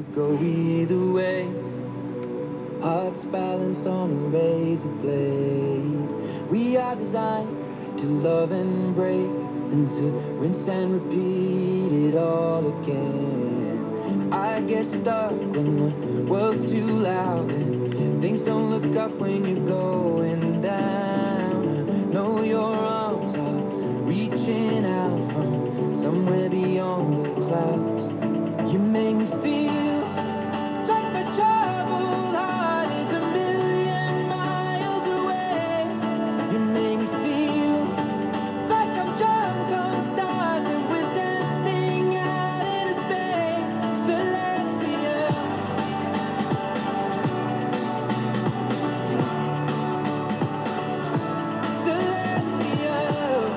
could go either way. Hearts balanced on a razor blade. We are designed to love and break, then to rinse and repeat it all again. I get stuck when the world's too loud and things don't look up when you're going down. I know your arms are reaching out from somewhere beyond the clouds. You make me feel like my troubled heart is a million miles away. You make me feel like I'm drunk on stars and we're dancing out into space. Celestial, celestial.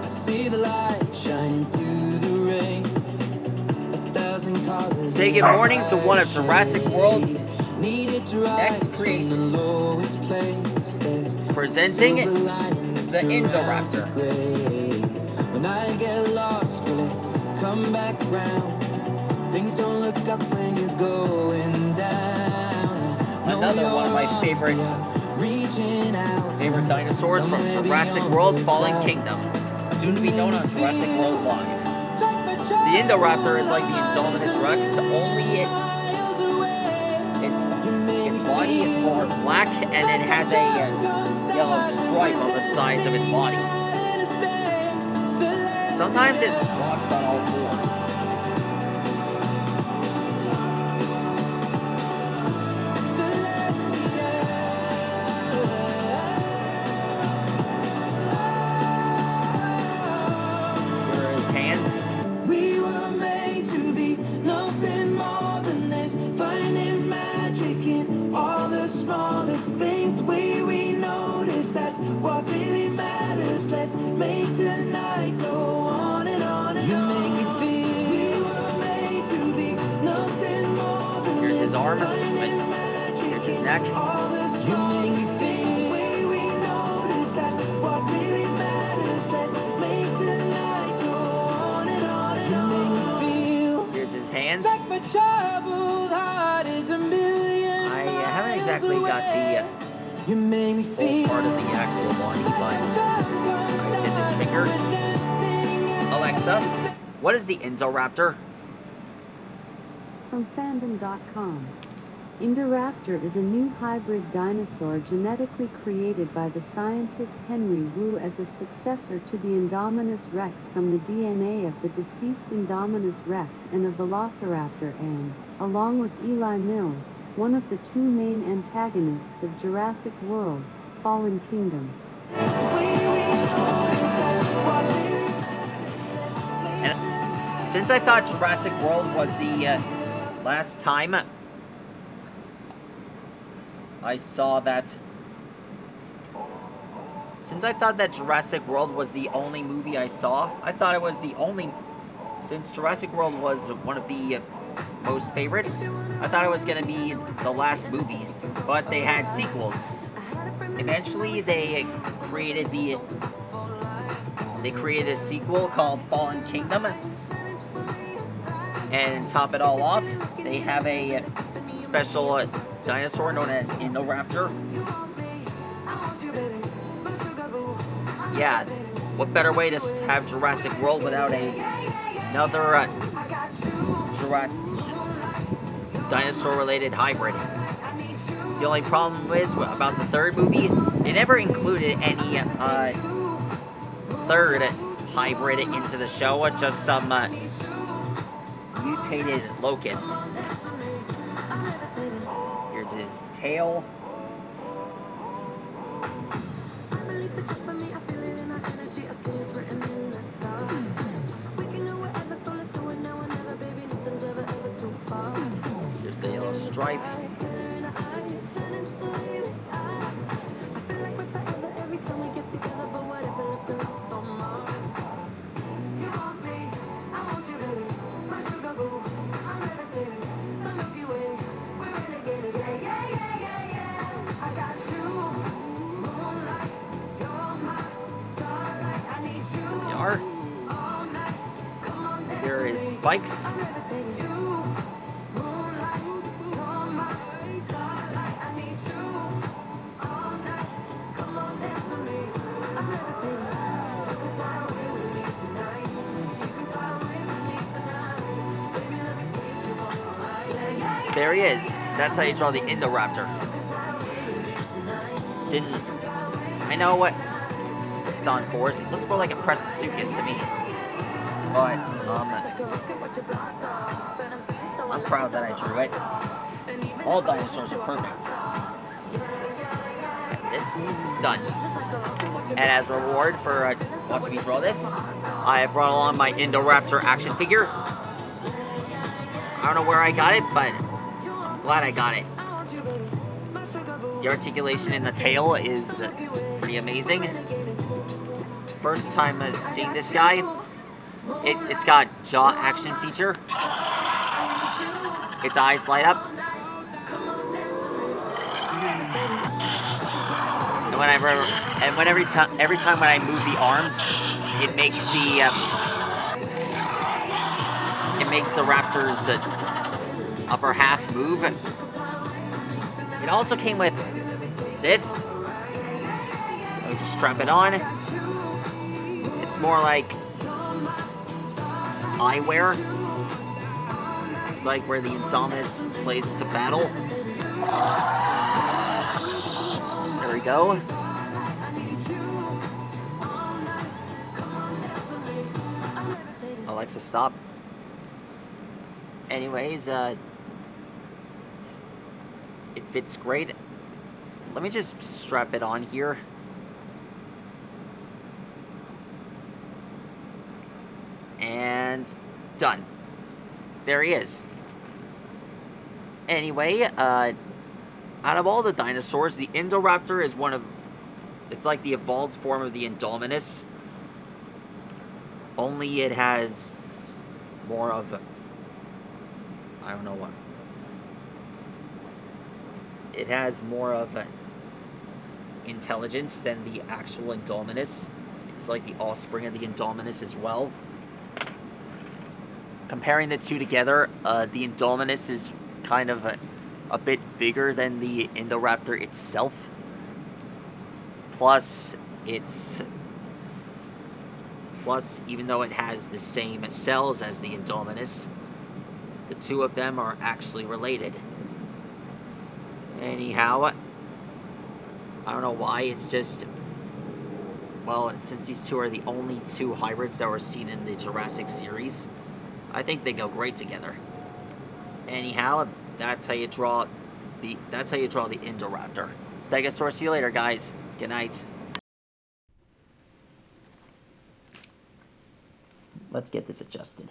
I see the light shining through the rain. 1,000 colors. Say good morning to one of Jurassic World's Needed to next rise from the creations. lowest place. There's Presenting silver lining that the surrounds Indoraptor. the gray. When I get lost, will it come back round? Things don't look up when you're going down. Another one of my favorite dinosaurs from Jurassic World Fallen Kingdom, soon to be known on Jurassic World Live. The Indoraptor is like the Indominus Rex, only its body is more black and it has a yellow stripe on the sides of its body. Sometimes it walks on all fours. Here are his hands. We were made to be nothing more than this, finding magic in all the smallest things. The way we notice, that's what really matters. Let's make tonight go on and on and on. You make me feel we were made to be nothing more than Here's his this, arm. finding magic Here's his in neck. all the smallest things. The way we notice, that's what really matters. Let's make tonight go on and on and on. You make me feel Here's his hands. like my troubled heart is a million I haven't exactly got the you make me full feel part of the actual body, but I did his fingers. Alexa, what is the Indoraptor? From fandom.com. Indoraptor is a new hybrid dinosaur genetically created by the scientist Henry Wu as a successor to the Indominus Rex from the DNA of the deceased Indominus Rex and a velociraptor and, along with Eli Mills, one of the two main antagonists of Jurassic World, Fallen Kingdom. And since I thought Jurassic World was the last time I saw that, since I thought that Jurassic World was the only movie I saw, I thought it was the only, since Jurassic World was one of the most favorites, I thought it was going to be the last movie, but they had sequels. Eventually they created a sequel called Fallen Kingdom, and to top it all off, they have a special dinosaur known as Indoraptor. Yeah, what better way to have Jurassic World without another dinosaur-related hybrid? The only problem is about the third movie, they never included any third hybrid into the show, just some mutated locust. Here's his tail. Here's the yellow stripe. are. Here is Spikes. There he is. That's how you draw the Indoraptor. I know what it's on fours. It looks more like a Prehistoric to me. But, I'm proud that I drew it. All dinosaurs are perfect. This, done. And as a reward for watching me draw this, I have brought along my Indoraptor action figure. I don't know where I got it, but I'm glad I got it. The articulation in the tail is pretty amazing. First time seeing this guy. It's got jaw action feature. Its eyes light up. And every time when I move the arms, it makes the raptor's upper half move. It also came with this. So just strap it on. It's more like eyewear. It's like where the Indominus plays into battle. There we go. Alexa, stop. Anyways, it fits great. Let me just strap it on here. And done. There he is. Anyway, out of all the dinosaurs, the Indoraptor is it's like the evolved form of the Indominus. Only it has more of I don't know what. It has more of intelligence than the actual Indominus. It's like the offspring of the Indominus as well. Comparing the two together, the Indominus is kind of a bit bigger than the Indoraptor itself. Plus, even though it has the same cells as the Indominus, the two of them are actually related. Anyhow, I don't know why, it's just, well, since these two are the only two hybrids that were seen in the Jurassic series, I think they go great together. Anyhow, that's how you draw the Indoraptor. Stegosaurus, see you later, guys. Good night. Let's get this adjusted.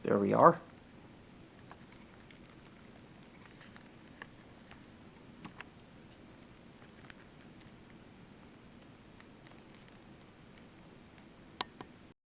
There we are.